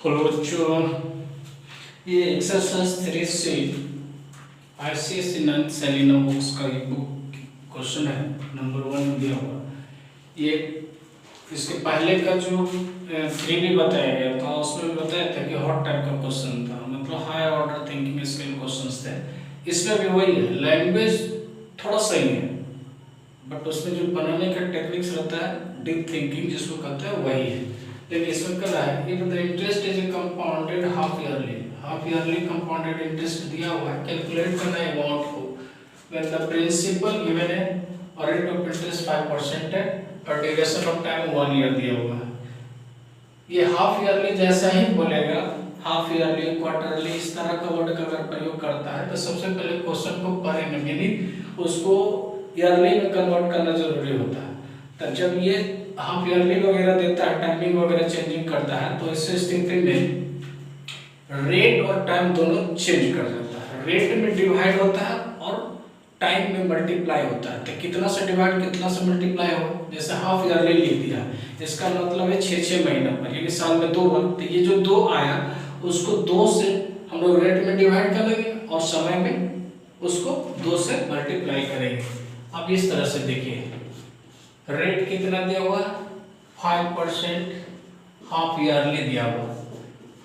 Hello बच्चों, ये exercise 3C ICSE 9th Selina books का ये बुक क्वेश्चन है। नंबर 1 दिया हुआ ये। इसके पहले का जो 3 भी बताया गया था उसमें बताया था कि हॉट टाइप का क्वेश्चन था, मतलब high order thinking skill questions थे। इसमें भी वही है, लैंग्वेज थोड़ा सही है बट उसमें जो बनाने का टेक्निक्स रहता है डीप थिंकिंग जिसको कहते हैं वही है। लेकिन इसमें क्या है, if the interest is compounded half yearly compounded interest दिया हुआ है, कैलकुलेट करना है अमाउंट को व्हेन द प्रिंसिपल गिवन है और रेट ऑफ इंटरेस्ट 5% है और ड्यूरेशन ऑफ टाइम 1 ईयर दिया हुआ है। ये हाफ ईयरली जैसा ही बोलेगा, हाफ ईयरली क्वार्टरली इस तरह का वर्ड का अगर प्रयोग करता है तो सबसे पहले क्वेश्चन को पर एनम यानी उसको ईयरली में कन्वर्ट करना जरूरी होता है। तब जब ये हाफ ईयरली वगैरह देता है, टाइमिंग वगैरह चेंजिंग करता है तो इस स्थिति में रेट और टाइम दोनों चेंज कर देता है। रेट में डिवाइड होता है और टाइम में मल्टीप्लाई होता है। तो कितना से डिवाइड कितना से मल्टीप्लाई हो, जैसे हाफ ईयरली लिख दिया, इसका मतलब है 6 महीना पर, यानी साल में 2 बार। तो ये जो 2 आया उसको 2 से हम लोग रेट में डिवाइड कर देंगे और समय में उसको 2 से मल्टीप्लाई करेंगे। अब इस तरह से देखिए, रेट कितना दिया हुआ, 5% हाफ ईयरली दिया हुआ,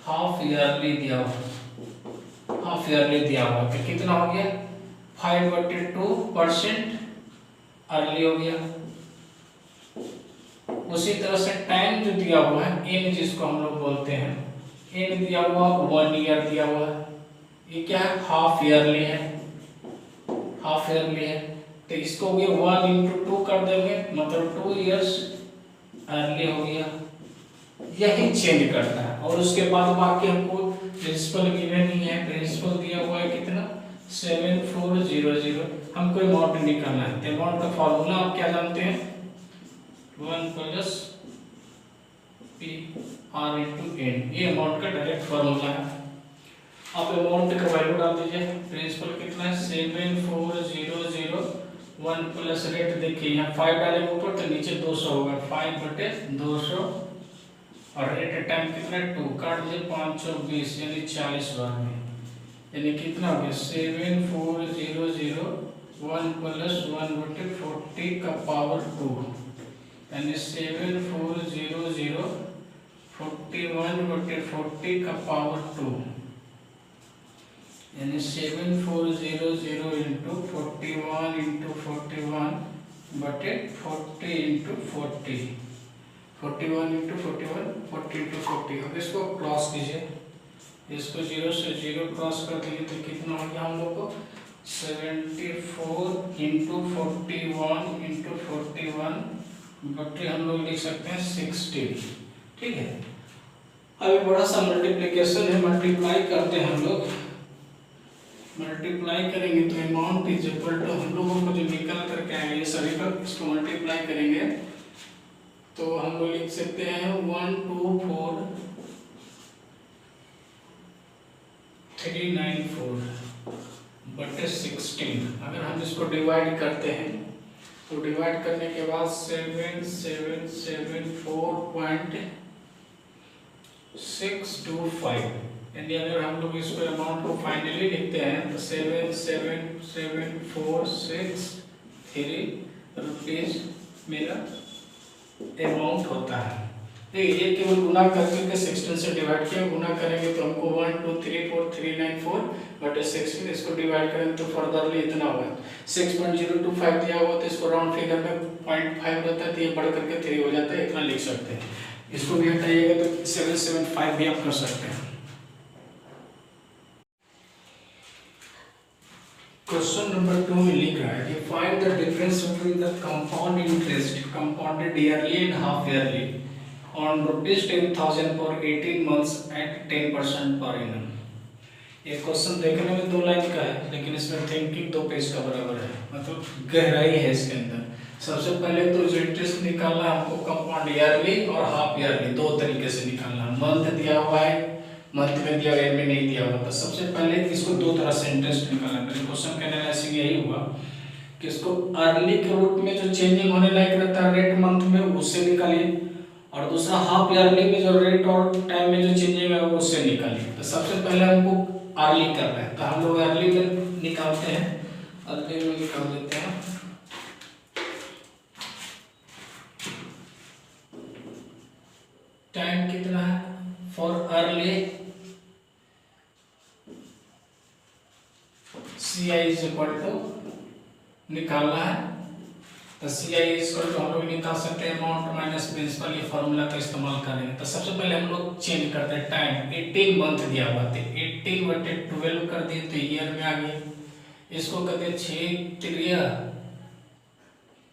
हाफ ईयरली दिया हुआ, हाफ ईयरली दिया हुआ तो कितना हो गया 5/2% अर्ली हो गया। उसी तरह से टाइम जो दिया हुआ है एन जिसको हम लोग बोलते हैं, एन दिया हुआ 1 ईयर दिया हुआ है। ये क्या है, हाफ ईयरली है, हाफ ईयरली है तो इसको भी 1 × 2 कर देंगे, मतलब 2 इयर्स अर्ली हो गया। यही चेंज करता है और उसके बाद बाकी हमको प्रिंसिपल गिवन नहीं है, प्रिंसिपल दिया हुआ है कितना 7400। हमको अमाउंट निकालना है। अमाउंट का फॉर्मूला आप क्या जानते हैं, 1 + PR × n, ये अमाउंट का डायरेक्ट फॉर्मूला है। आप अमाउंट का वैल्यू डाल दीजिए। प्रिंसिपल कितना है 7400, 1 प्लस रेट देखिए यहाँ 5 डालेंगे ऊपर तो नीचे 200 होगा, 5/200 और रेट टाइम कितना 2 काट दीजिए 520 यानी 40 बार में, यानी कितना हो गया 7400 1 + 1/40 का पावर 2 यानी 7400 41/40 का पावर 2 यानी 7400 × 41 × 41 बटे 40 × 40, 41 × 41 40 × 40। अब इसको क्रॉस कीजिए, इसको 0 से 0 क्रॉस कर दिए तो कितना हो गया हम लोग को 74 × 41 × 41 बटे हम लोग लिख सकते हैं 60। ठीक है, अभी बड़ा सा मल्टीप्लिकेशन है, मल्टीप्लाई करते हैं हम लोग। मल्टीप्लाई करेंगे तो अमाउंट इज इक्वल टू हम लोगों को जो निकल करके आएंगे ये सभी पर इसको मल्टीप्लाई करेंगे तो हम लोग लिख सकते हैं 124,394 बटे 16। अगर हम इसको डिवाइड करते हैं तो डिवाइड करने के बाद 7774.625, यानी अगर हम लोग इसको अमाउंट को फाइनली लिखते हैं तो 777463 रुपीज मेरा अमाउंट होता है। देखिए ये केवल गुना करके 16 से डिवाइड किया, गुना करेंगे तो हमको 1234394 बटे 16, इसको डिवाइड करेंगे तो फर्दरली इतना होगा 6.025 दिया हुआ तो इसको राउंड फिगर में 0.5 रहता है तो ये बढ़ करके 3 हो जाता है, इतना लिख सकते हैं। इसको भी हटाइएगा तो 775 भी आप कर सकते हैं। क्वेश्चन नंबर 2 में लिख रहा है कि find the difference between the compound interest compounded yearly and half yearly on ₹10,000 for 18 months at 10% per annum. ये क्वेश्चन देखने में 2 लाइन का है लेकिन इसमें थिंकिंग 2 पेज का बराबर है, मतलब गहराई है इसके अंदर। सबसे पहले तो जो इंटरेस्ट निकालना है हमको कंपाउंड ईयरली और हाफ ईयरली 2 तरीके से निकालना है। मंथ दिया हुआ है, मंथ में दिया गया में नहीं दिया हुआ, तो सबसे पहले इसको 2 तरह से इंटरेस्ट निकालना है। क्वेश्चन का एनालिसिस यही हुआ कि इसको अर्ली के रूप में जो चेंजिंग होने लायक रहता है रेट मंथ में उससे निकालिए और दूसरा हाफ ईयरली में जो रेट और टाइम में जो चेंजिंग है वो उससे निकालिए। तो सबसे पहले हमको अर्ली करना है, तो हम लोग अर्ली में निकालते हैं, अर्ली में निकाल देते हैं। टाइम कितना है for early, C I is equal to निकालना है, तो C I is equal to हम लोग निकाल सकते हैं अमाउंट माइनस प्रिंसिपल, ये फॉर्मूला का इस्तेमाल करेंगे। तो सबसे पहले हम लोग चेंज करते हैं टाइम, 18 मंथ दिया हुआ था, 18/12 कर दिए तो ईयर में आ गया। इसको कहते हैं 6 त्रिया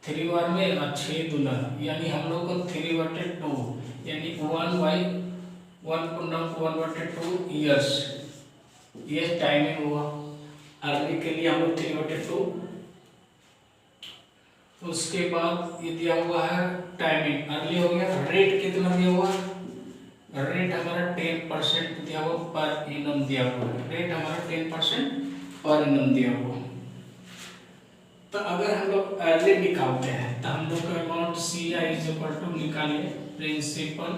3 बार में और 6 दूना, यानी हम लोग को 3/2 यानी 1/2 ईयर्स ये टाइमिंग हुआ। अर्ली के लिए हम लोग 3/2। उसके बाद ये दिया हुआ है टाइमिंग, अर्ली हो गया। रेट कितना दिया हुआ, रेट हमारा 10% दिया हुआ पर एनम दिया हुआ है, रेट हमारा 10% पर एनम दिया हुआ। तो अगर हम लोग अर्ली निकालते हैं तो हम लोग का amount C I is equal to निकालिए प्रिंसिपल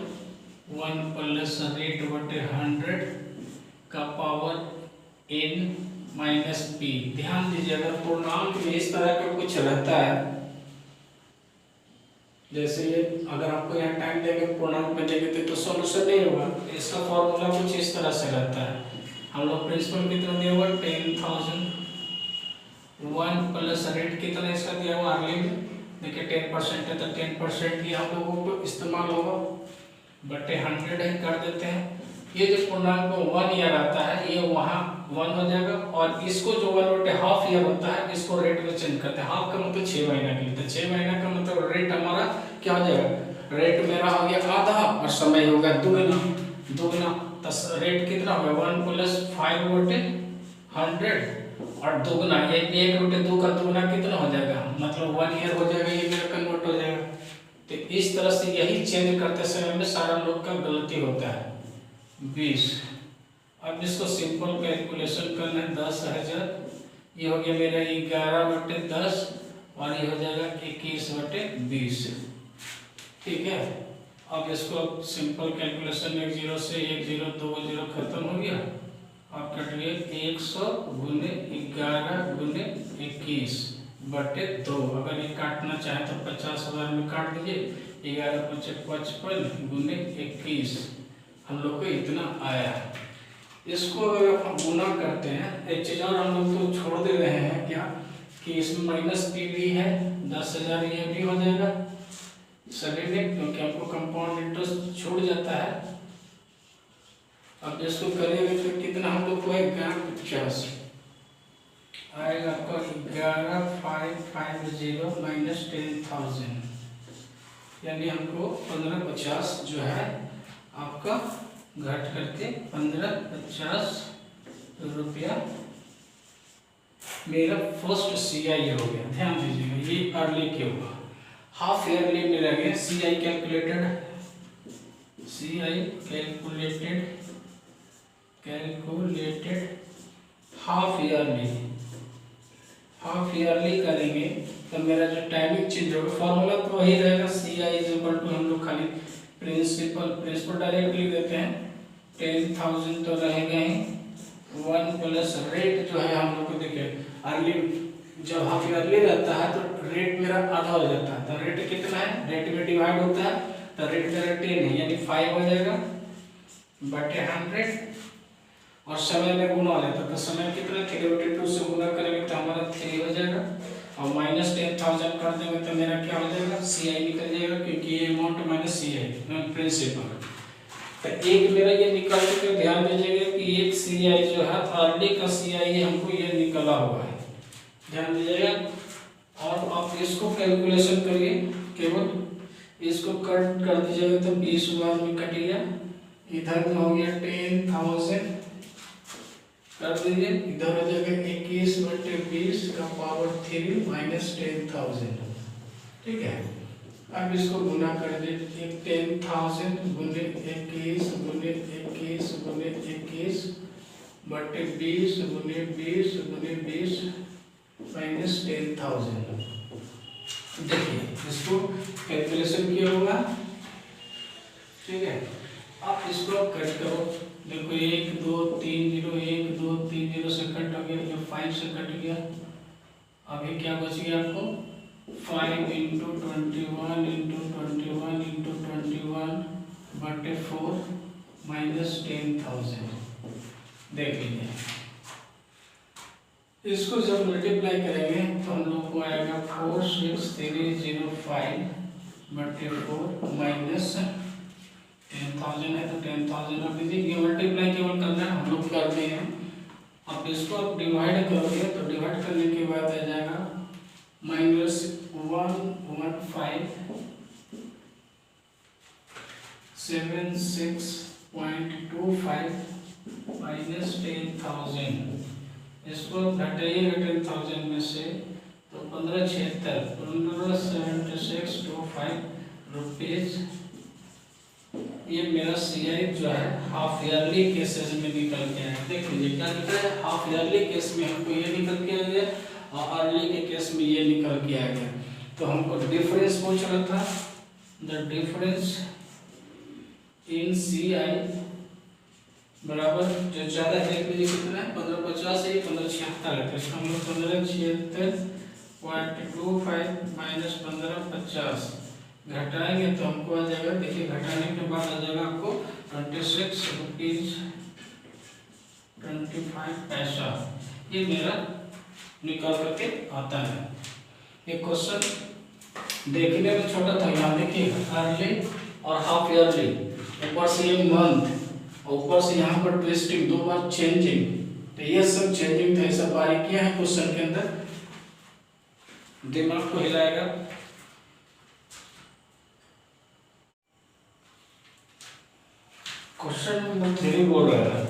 1 प्लस रेट बटे 100 का पावर n माइनस पी। ध्यान दीजिए अगर पूर्णांक में इस तरह का कुछ रहता है, जैसे ये अगर आपको यहाँ टाइम देंगे पूर्णांक में देंगे तो सॉल्यूशन नहीं होगा। इसका फॉर्मूला कुछ इस तरह से रहता है। हम लोग प्रिंसिपल कितना दिया हुआ 10,000, 1 प्लस रेट कितना इसका दिया हुआ अर्ली में देखिए 10% है, तो 10% ही हम लोगों को इस्तेमाल होगा बटे 100 है, कर देते हैं। ये जो पूर्णांक 1 ईयर आता है ये वहाँ 1 हो जाएगा, और इसको जो 1/2 ईयर होता है इसको रेट में चेंज करते हैं। हाफ का मतलब 6 महीना के लिए, तो 6 महीना का मतलब रेट हमारा क्या हो जाएगा, रेट मेरा हो गया आधा और समय होगा दुगना। तो रेट कितना होगा 1 + 5/100 और दुगना, ये 1/2 का दुगना कितना हो जाएगा, मतलब 1 ईयर हो जाएगा, ये मेरा कन्वर्ट हो जाएगा। तो इस तरह से यही चेंज करते समय में सारा लोग का गलती होता है 20। अब इसको सिंपल कैलकुलेशन करना है 10,000, ये हो गया मेरा 11/10 और ये हो जाएगा 21/20। ठीक है, अब इसको सिंपल कैलकुलेशन 1 0 से 1 0 2 0 खत्म हो गया। अब कटिए 100 गुने 11 गुने 21/2। अगर ये काटना चाहे तो 50,000 में काट दीजिए। 11 × 5 = 55 गुने 21 हम लोग को इतना आया। इसको अगर हम गुना करते हैं, एक चीज और हम लोग तो छोड़ दे रहे हैं क्या कि इसमें माइनस पी भी है, 10,000 ये भी हो जाएगा सभी में, क्योंकि हमको कंपाउंड इंटरेस्ट छूट जाता है। अब इसको करेंगे तो कितना हम लोग को 1150 आएगा आपका 11,550 माइनस 10,000, यानी हमको 1550 जो है आपका घट करके 1550 रुपया मेरा फर्स्ट CI हो गया। ध्यान दीजिएगा ये अर्ली के हुआ। हाफ ईयरली में लगे CI कैलकुलेटेड हाफ ईयरली करेंगे तो मेरा जो टाइमिंग चेंज होगा, फॉर्मूला तो वही रहेगा CI इज इक्वल टू हम लोग खाली प्रिंसिपल डायरेक्ट लिख देते हैं 10,000 तो रहेगा ही, 1 प्लस रेट जो है हम लोग को देखिए अर्ली जब हाफ ईयरली रहता है तो रेट मेरा आधा हो जाता है। तो रेट कितना है, रेट में डिवाइड होता है तो रेट मेरा 10 है यानी 5 हो जाएगा बटे 100 और समय में गुना हो जाता है। तो समय कितना 3/2 से गुना करेंगे तो हमारा 3 हो जाएगा और माइनस 10,000 कर देंगे तो मेरा क्या हो जाएगा CI निकल जाएगा, क्योंकि ये अमाउंट माइनस CI प्रिंसिपल। तो एक मेरा ये निकल के ध्यान दीजिएगा कि एक CI जो है अर्ली का CI हमको ये निकला हुआ है, ध्यान दीजिएगा। और आप इसको कैलकुलेशन करिए, केवल इसको कट कर दीजिएगा तो 20 बार में कटेगा। इधर में हो गया 10,000 कर दीजिए, इधर हो जाएगा 21/20 का पावर 3 माइनस 10,000। ठीक है, अब इसको गुना कर दीजिए 10,000 गुने 21 गुने 21 गुने 21 बटे 20 गुने 20 गुने 20 माइनस 10,000। देखिए इसको कैलकुलेशन किया होगा ठीक है, आप इसको कट करो। देखो 1 2 3 0 1 2 3 0 से कट हो गया, ये 5 से कट गया। अभी क्या बच गया आपको 5 इंटू 21 इंटू 21 इंटू 21 बटे 4 माइनस 10,000। देख लीजिए, इसको जब मल्टीप्लाई करेंगे तो हम लोग को आएगा 46305 बटे 4 माइनस 10,000 है तो 10,000 रख दीजिए। ये मल्टीप्लाई केवल करना है, हम लोग करते हैं। अब इसको आप डिवाइड करोगे तो डिवाइड करने के बाद आ जाएगा माइनस 11576.25 माइनस 10,000। इसको घटाइए 10,000 में से तो 1576.25 रुपीज। ये मेरा CI जो है हाफ ईयरली केसेस में निकल के आया। देख लीजिए क्या निकला है, हाफ ईयरली केस में हमको ये निकल के आ गया और अर्ली के केस में ये निकल के आ गया। तो हमको डिफरेंस पूछ रहा था, द डिफरेंस इन CI बराबर जो ज्यादा देख लीजिए कितना है 1550 है, 1576 है। तो हम लोग 1576.25 माइनस 1550 घटाएंगे तो हमको आ जाएगा, देखिए घटाने के बाद आ जाएगा आपको 26 रुपीज 25 पैसा। ये मेरा निकल करके आता है। ये क्वेश्चन देखने में छोटा था, यहाँ देखिए अर्ली और हाफ ईयरली, ऊपर से ये मंथ, ऊपर से यहाँ पर ट्विस्टिंग, दो बार चेंजिंग, तो ये सब चेंजिंग था। सब बारीकियां हैं क्वेश्चन के अंदर, दिमाग को हिलाएगा। क्वेश्चन नंबर 3 बोल रहा है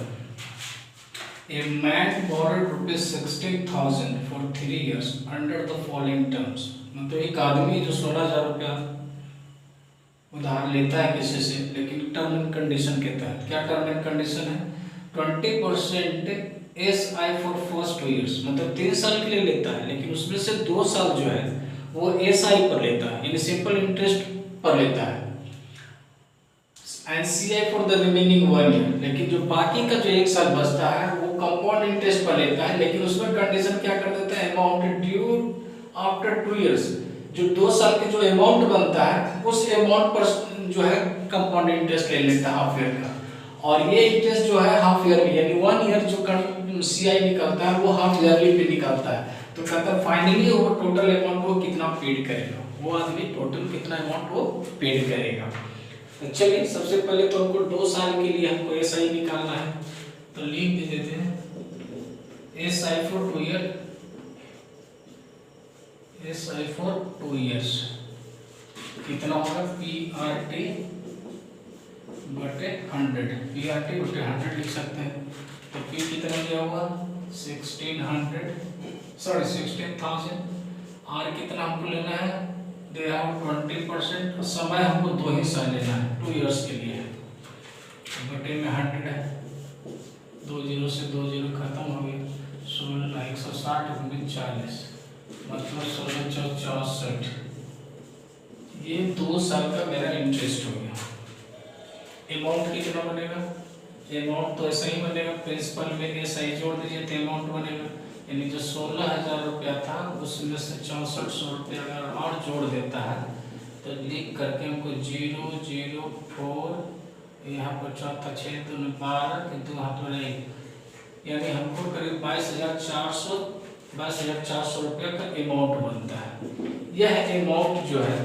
A man borrowed ₹16,000 for 3 years under the following terms। मतलब एक आदमी जो 16,000 रुपया उधार लेता है किसी से, लेकिन टर्म एंड कंडीशन के तहत। क्या टर्म एंड कंडीशन है? 20% SI फॉर फर्स्ट 2 years, मतलब 3 साल के लिए लेता है, लेकिन उसमें से 2 साल जो है वो SI पर लेता है, यानी सिंपल इंटरेस्ट पर लेता है। CI for the remaining 1 year, लेकिन जो बाकी का जो 1 साल बचता है वो कंपाउंड इंटरेस्ट पर लेता है, लेकिन उसमें कंडीशन क्या कर देता है, अमाउंट ड्यू आफ्टर 2 years, जो 2 साल के जो अमाउंट बनता है उस अमाउंट पर जो है कंपाउंड इंटरेस्ट ले लेता है हाफ ईयर का। और ये इंटरेस्ट जो है हाफ ईयरली, यानी 1 ईयर जो CI निकलता है वो हाफ ईयरली पे निकलता है। तो कहता है फाइनली वो टोटल अमाउंट वो कितना पेड करेगा, वो आदमी टोटल कितना अमाउंट वो पेड करेगा। तो चलिए सबसे पहले तो हमको 2 साल के लिए हमको SI निकालना है, तो लिख देते हैं SI for 2 year, SI for 2 years कितना होगा PRT बटे 100, PRT बटे 100 लिख सकते हैं। तो P कितना दिया होगा 16,000, R कितना हमको लेना है, दे रहा 20%, समय हमको 2 ही साल लेना है, 2 years के लिए, बटे में 100 है, 2 0 से 2 0 खत्म हो गया, 16 160 × 40 मतलब 1664। ये 2 साल का मेरा इंटरेस्ट हो गया। अमाउंट कितना बनेगा, अमाउंट तो ऐसा ही बनेगा, प्रिंसिपल में SI जोड़ दीजिए तो अमाउंट बनेगा, यानी जो 16,000 रुपया था उसमें से 6400 रुपया अगर और जोड़ देता है तो लिख करके हमको 004, यहाँ पर चौथा 6 तो 12 के 2 हाथ में रहेगी, यानी हमको करीब 22,400 रुपया का अमाउंट बनता है। यह अमाउंट जो है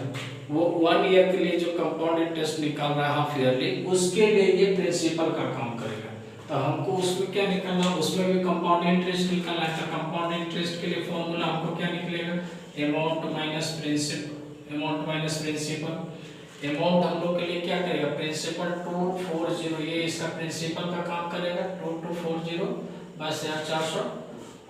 वो 1 ईयर के लिए जो कंपाउंड इंटरेस्ट निकाल रहा है हाफ ईयरली, उसके लिए ये प्रिंसिपल का काम करेगा। तो हमको उसमें क्या निकालना, उसमें भी कंपाउंड इंटरेस्ट निकालना है। तो कंपाउंड इंटरेस्ट के लिए फॉर्मूला हमको क्या निकलेगा, अमाउंट माइनस प्रिंसिपल। अमाउंट हम लोग के लिए क्या करेगा, प्रिंसिपल 240, ये इसका प्रिंसिपल का काम करेगा 2240 22,400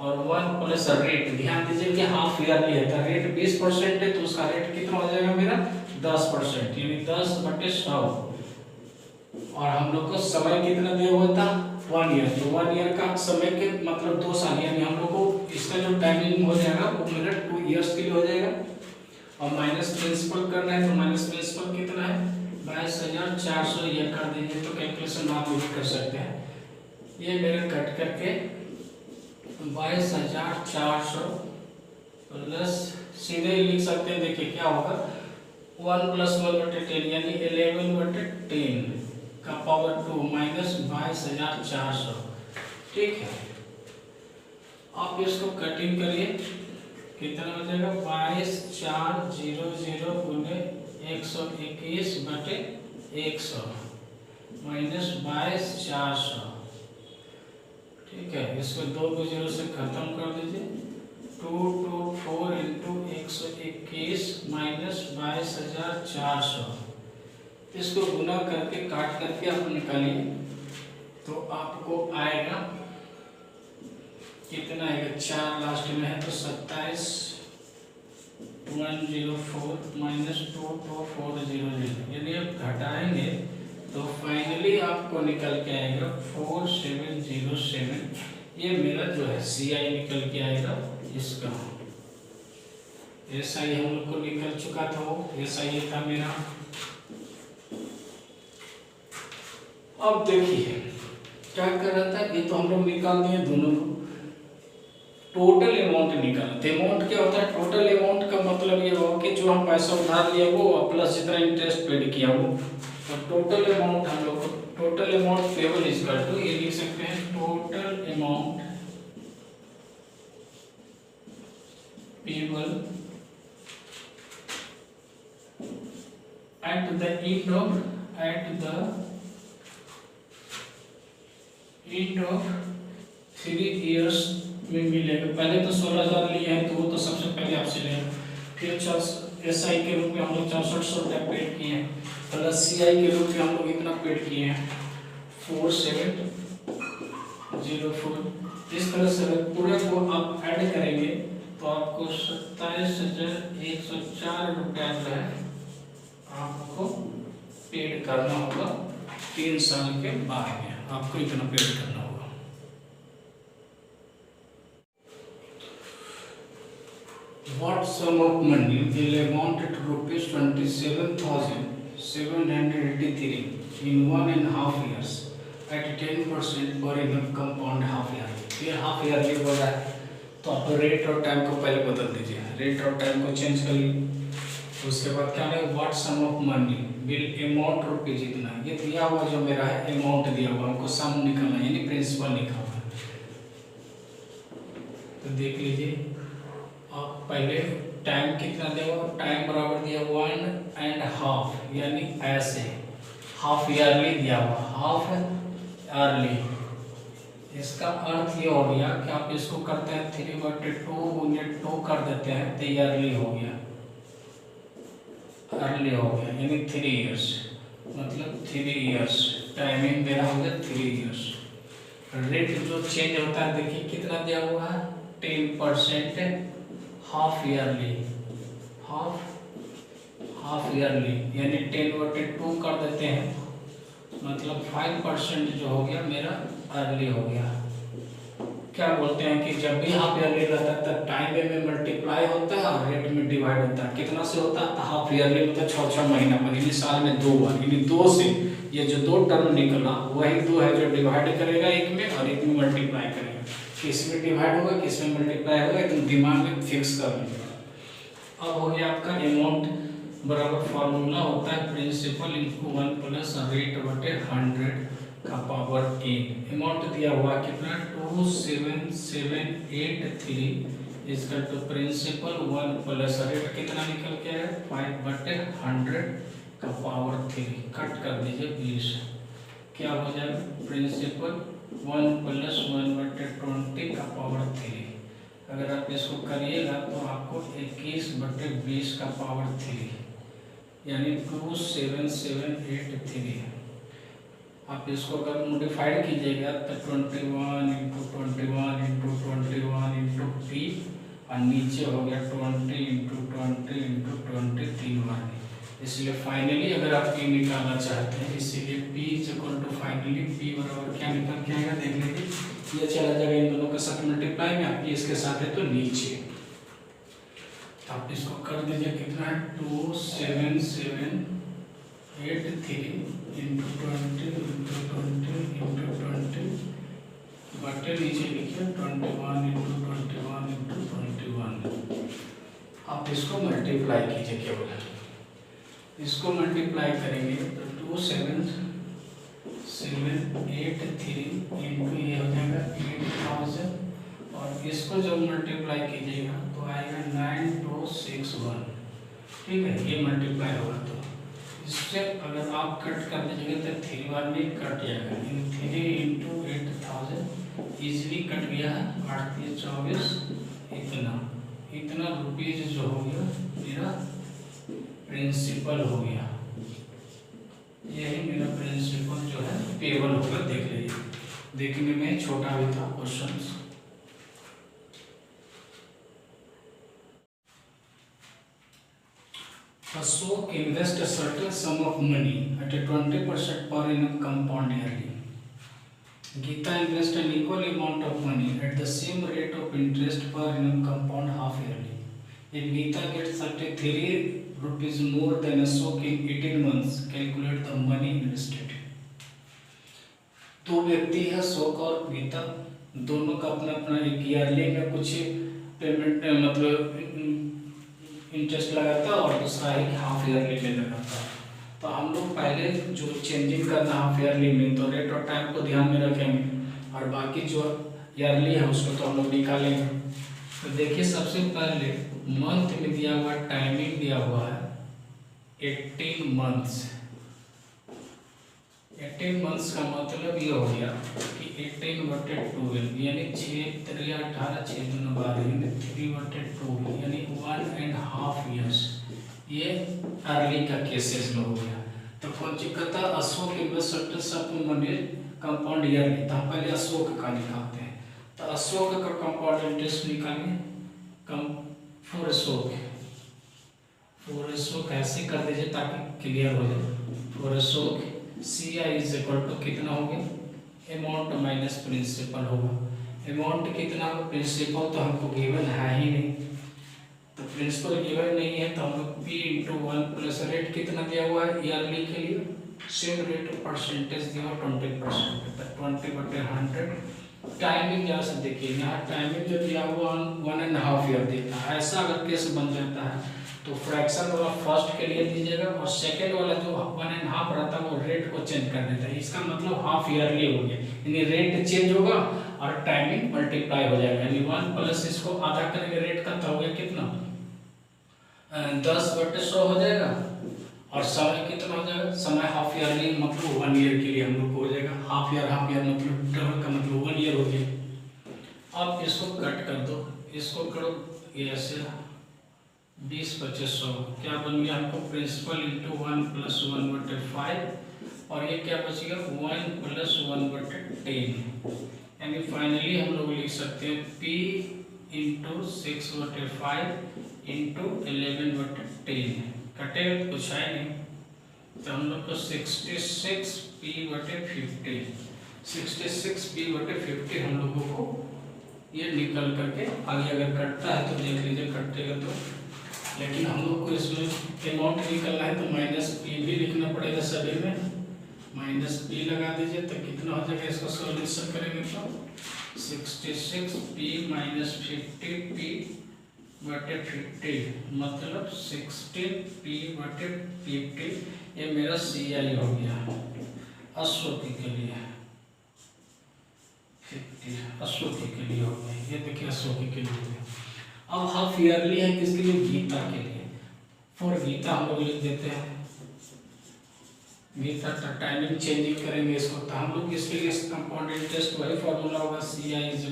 और 1 प्लस रेट। ध्यान दीजिए कि हाफ ईयरली है तो रेट 20% है, तो उसका रेट कितना हो जाएगा मेरा 10%, यानी 10/100। और हम लोग को समय कितना दिया हुआ था 1 ईयर, तो 1 ईयर का समय के मतलब 2 साल, यानी हम लोग को इसका जो टाइमिंग हो जाएगा वो मेरा 2 इयर्स के लिए हो जाएगा। और माइनस प्रिंसिपल करना है तो माइनस प्रिंसिपल कितना है 22,400 ये कर दीजिए तो कैलकुलेशन आप भी कर सकते हैं। ये मेरा कट करके 22,400 प्लस सीधे लिख सकते हैं, देखिए क्या होगा 1 + 1/10 यानी 11/10 का पावर 2 माइनस 22,400। ठीक है, आप इसको कटिंग करिए, कितना बचेगा 22,400 गुने 121/100 माइनस 22,400। ठीक है, इसको 2 को 0 से खत्म कर दीजिए। 224 इंटू 121 माइनस 22,400, इसको गुना करके काट करके आप निकालिए तो आपको आएगा कितना आएगा, 4 लास्ट में है तो 27,104 माइनस 22400, यानी आप घटाएंगे तो फाइनली आपको निकल के आएगा 4707। ये मेरा जो है CI निकल के आएगा इसका। SI हम लोग को निकल चुका था, वो SI था मेरा। अब देखिए क्या कर रहा था, ये तो हम लोग निकाल दिए दोनों को, टोटल अमाउंट निकाला। तो अमाउंट क्या होता है, टोटल अमाउंट का मतलब ये होगा कि जो हम पैसा उधार लिया वो प्लस जितना इंटरेस्ट पेड किया वो, तो टोटल अमाउंट हम लोग total amount payable equal to ये लिख सकते हैं total amount payable at the end of 3 years में मिलेगा। पहले तो 16,000 लिए हैं तो वो तो सबसे पहले आपसे ले, फिर SI के रूप में हम लोग 6400 रुपया पेड किए हैं, प्लस CI के रूप में हम लोग इतना पेड किए हैं 4704। इस तरह से पूरे को आप ऐड करेंगे तो आपको 27,104 रुपया जो है आपको पेड करना होगा 3 साल के बाद में, आपको इतना पेड करना होगा। What sum of money will amount to rupees 27,783 in 1.5 years at 10% per annum compound half year? ये हाफ ईयरली बोल रहा है तो आप रेट और टाइम को पहले बदल दीजिए, रेट और टाइम को चेंज कर लीजिए। उसके बाद क्या है, what sum of money will amount rupees इतना, ये दिया हुआ जो मेरा है अमाउंट दिया हुआ, हमको सम निकालना यानी प्रिंसिपल निकालना। तो देख लीजिए आप पहले टाइम कितना दिया हुआ, टाइम बराबर दिया 1.5 यानी ऐसे हाफ ईयरली दिया हुआ, हाफ ईयरली। इसका अर्थ ये हो गया कि आप इसको करते हैं 3/2 गुने 2 कर देते हैं तो ईयरली हो गया, अर्ली हो गया यानी 3 इयर्स, मतलब 3 इयर्स टाइमिंग मेरा हो गया 3 इयर्स। रेट जो चेंज होता है देखिए कितना दिया हुआ है 10% हाफ ईयरली, हाफ ईयरली यानी 10/2 कर देते हैं, मतलब 5% जो हो गया मेरा अर्ली हो गया। क्या बोलते हैं कि जब भी हाफ ईयरली रहता है तब टाइम में मल्टीप्लाई होता है और रेट में डिवाइड होता है। कितना से होता है, हाफ ईयरली मतलब 6 महीना पर, यानी साल में 2 बार, यानी 2 से ये जो 2 टर्म निकला वही 2 है जो डिवाइड करेगा एक में और एक में मल्टीप्लाई करेगा। किस में डिवाइड होगा किस में मल्टीप्लाई होगा एकदम दिमाग में फिक्स कर लीजिए। अब हो गया आपका अमाउंट बराबर फॉर्मूला होता है प्रिंसिपल इंटू 1 प्लस रेट बटे 100 का पावर 8। अमाउंट दिया हुआ कितना 27783 इसका तो प्रिंसिपल 1 प्लस रेट कितना निकल के है 5/100 का पावर 3। कट कर दीजिए 20, क्या हो जाएगा प्रिंसिपल 1 प्लस 1/20 का पावर 3। अगर आप इसको करिएगा तो आपको 21/20 का पावर 3 यानी 27783। आप इसको अगर मॉडिफाइड कीजिएगा तो 21 इंटू 21 इंटू 21 इंटू पी और नीचे हो गया 20 इंटू 20 इंटू 20 3 बार। इसलिए फाइनली अगर आप पी निकालना चाहते हैं, इसीलिए P equal to finally P बराबर क्या निकल के आएगा देख लीजिए, ये चला जाएगा इन दोनों के साथ मल्टीप्लाई में, आपकी इसके साथ है तो नीचे। आप इसको कर दीजिए कितना है 27783 83 इंटू 20 इंटू 20 इंटू 20 बटे नीचे लिखिए 21 इंटू 21 इंटू 21। आप इसको मल्टीप्लाई कीजिए केवल, इसको मल्टीप्लाई करेंगे तो 2783 इंटू ये हो जाएगा 8000 और इसको जब मल्टीप्लाई कीजिएगा तो आएगा 9261। ठीक है, ये मल्टीप्लाई होगा तो इससे अगर आप कट कर दीजिएगा तो 3 बार में कट जाएगा। 3 इंटू 8000 इजीली कट गया है। 8 3 24 इतना रुपीज जो हो गया मेरा प्रिंसिपल हो गया। यही मेरा प्रिंसिपल जो है पेबल होगा। देख लीजिए, देखने में छोटा भी था question. Ashok invest a certain sum of money at a 20% per annum compound yearly. Geeta invest an equal amount of money at the same rate of interest per annum compound half yearly. If Geeta gets 33 rupees more than Ashok in 18 months, calculate the money invested. दो व्यक्ति है, अशोक और गीता, दोनों का अपना अपना एक yearly में कुछ पेमेंट मतलब इंटरेस्ट लगाता है और दूसरा एक हाफ ईयरली में लगाता है। तो हम लोग पहले जो चेंजिंग करना हाफ ईयरली में तो रेट और टाइम को ध्यान में रखेंगे और बाकी जो ईयरली है उसको तो हम लोग निकालेंगे। तो देखिए, सबसे पहले मंथ में दिया हुआ टाइमिंग दिया हुआ है 18 मंथ्स। 18 मंथ्स का मतलब ये हो गया कि 18/12 यानी 6 3 18 6 2 12 यानी 3/12 यानी 1.5 ईयर्स। ये अर्ली का केसेस में हो गया। तो कौन सी कहता है अशोक इन्वेस्ट सब मनी कंपाउंड ईयरली। तो हम पहले अशोक का निकालते हैं। तो अशोक का कंपाउंड इंटरेस्ट निकालेंगे कम फॉर अशोक ऐसे कर दीजिए ताकि क्लियर हो जाए। For Ashok CI is equal to कितना हो गया, अमाउंट माइनस प्रिंसिपल होगा। अमाउंट कितना होगा, प्रिंसिपल तो हमको गिवन है ही नहीं, तो प्रिंसिपल गिवन नहीं है तो हम लोग P इंटू 1 प्लस रेट कितना दिया हुआ है ईयरली के लिए, सेम रेट परसेंटेज दिया हुआ 20%, तो 20/100। टाइमिंग यहाँ से देखिए, यहाँ टाइमिंग जो दिया हुआ 1.5 ईयर देता है। ऐसा अगर केस बन जाता है तो फ्रैक्शन वाला फर्स्ट के लिए दीजिएगा और सेकेंड वाला जो 1.5 रहता है वो रेट को चेंज कर देता है। इसका मतलब हाफ ईयरली हो गया, यानी रेट चेंज होगा और टाइमिंग मल्टीप्लाई हो जाएगा। यानी 1 प्लस इसको आधा करेंगे रेट का तो हो गया कितना 10/100 हो जाएगा और समय कितना हो जाएगा, समय हाफ ईयरली मतलब 1 ईयर के लिए हम लोग को हो जाएगा। हाफ ईयर मतलब डबल का मतलब 1 ईयर हो गया। अब इसको कट कर दो, इसको करो ये ऐसे 20/2500 क्या बन गया हमको, प्रिंसिपल इंटू 1 + 1/5 और ये क्या बचेगा 1 + 1/10। यानी फाइनली हम लोग लिख सकते हैं P इंटू 6/5 इंटू 11/10। कटेगा तो कुछ है नहीं, तो हम लोग को 66P/50 हम लोगों को ये निकल करके आगे अगर कटता है तो देख लीजिए कटेगा तो, लेकिन हम लोग को इसमें अमाउंट निकलना है तो -P भी लिखना पड़ेगा सभी में। -P लगा दीजिए तो कितना हो जाएगा, इसको सॉल्यूशन करेंगे तो 66P - 50P/50 मतलब 16P/50। ये मेरा CI हो गया अशोक के लिए, 50 अशोक के लिए हो गया। ये देखिए अशोक के लिए हो गया। अब हाफ ईयरली है किसके लिए, गीता के लिए। फॉर गीता हम लोग लिख देते हैं गीता का टाइमिंग चेंजिंग करेंगे इसको, तो हम लोग इसके लिए कंपाउंड इंटरेस्ट वही फॉर्मूला होगा CI =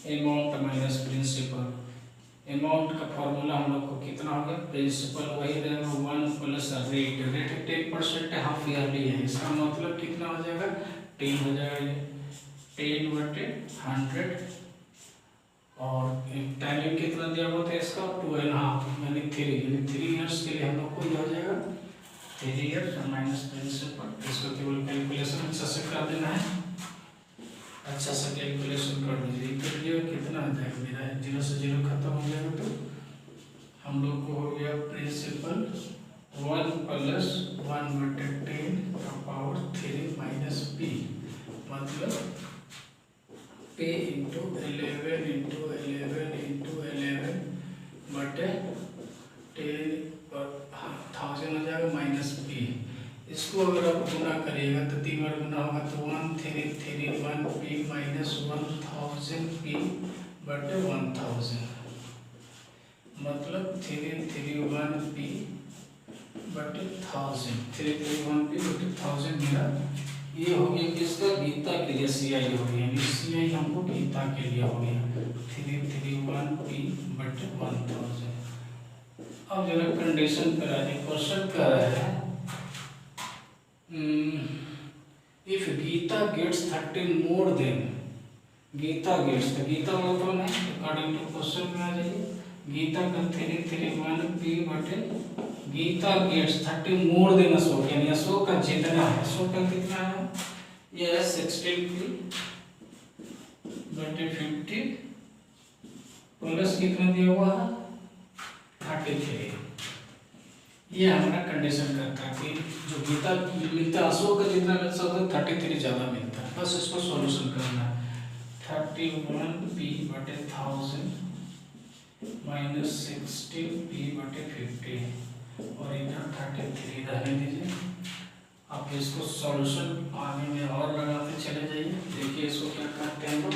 amount minus principal. Amount का फॉर्मूला हम लोग को कितना हो गया, प्रिंसिपल वही रहेगा 1 + रेट। रेट 10% है, हाफ ईयरली है, इसका मतलब कितना हो जाएगा 10 हो जाएगा, 10/100 और टाइमिंग कितना दिया हुआ था इसका 2.5 यानी 3 ईयर्स के लिए हम लोग को यह हो जाएगा 3 ईयर्स माइनस प्रिंसिपल। इसको केवल कैलकुलेशन अच्छा से कर देना है, अच्छा से कैलकुलेशन कर दीजिए। कितना आ जाएगा मेरा 0 से 0 खत्म हो जाएगा तो हम लोग को हो गया प्रिंसिपल 1 प्लस 1/10⁻³ माइनस p, मतलब p इंटू 11 इंटू 11 इंटू 11 बटे 10,000 हो जाएगा माइनस p। इसको अगर आप गुना करिएगा तो 3 बार गुना होगा तो 1331p माइनस 1000p बटे 1000, मतलब 331p बटे 1000, 331p बटे 1000 मेरा ये हो गया किसका, गीता के लिए CI हो गया, यानी CI हमको गीता के लिए हो गया 331p बटे 1000। अब जरा कंडीशन पर आ जाए, क्वेश्चन कह रहा है if Geeta gets 13 more than, Geeta gets, तो गीता वाला कौन है, अकॉर्डिंग टू क्वेश्चन में आ जाइए, गीता का 331p बटे Geeta gets 13 more than Ashok, यानी अशोक का जितना है, अशोक का कितना है, ये है 16p बटे 50 प्लस कितना दिया हुआ है 33। ये हमारा कंडीशन करता है कि जो गीता मिलता है अशोक का जितना मिल सकता है 33 ज़्यादा मिलता है, बस इसको सॉल्यूशन करना है। 31p बटे 1000 माइनस 16p बटे 50 और इधर 33 रहने दीजिए। आप इसको सॉल्यूशन आगे में और लगाते चले जाइए, देखिए इसको क्या करते हैं लोग,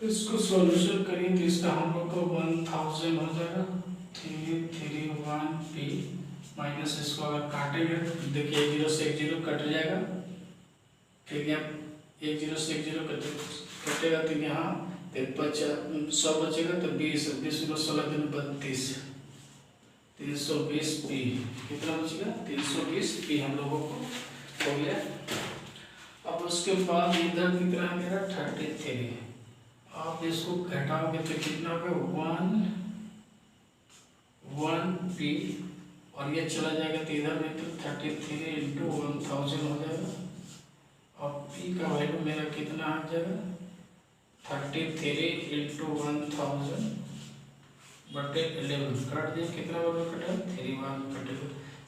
इसको सॉल्यूशन करिए तो इसका हम लोग को 1000 हो जाएगा, 331p माइनस इसको अगर काटेंगे देखिए 1 0 से 1 0 कट जाएगा, ठीक है, 1 0 से 1 0 कटेगा तो यहाँ 100 बचेगा तो 20 20 16 32 320p, कितना बचेगा 320p हम लोगों को हो गया। अब उसके बाद इधर कितना है मेरा 33, आप इसको घटाओगे तो कितना होगा 1p और ये चला जाएगा तो इधर में तो 33 इंटू 1000 हो जाएगा, और p का वैल्यू मेरा कितना आ जाएगा 33 इंटू 1000 बटे 11, काट दिए कितना वैल्यू कटा 31 कटेगा,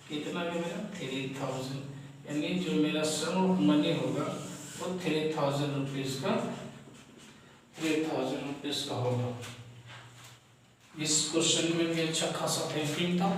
कितना है मेरा 3000, यानी जो मेरा सम ऑफ मनी होगा वो 3000 रुपीज़ का 3000 रुपीज़ का होगा। इस क्वेश्चन में भी अच्छा खासा थिंकिंग था।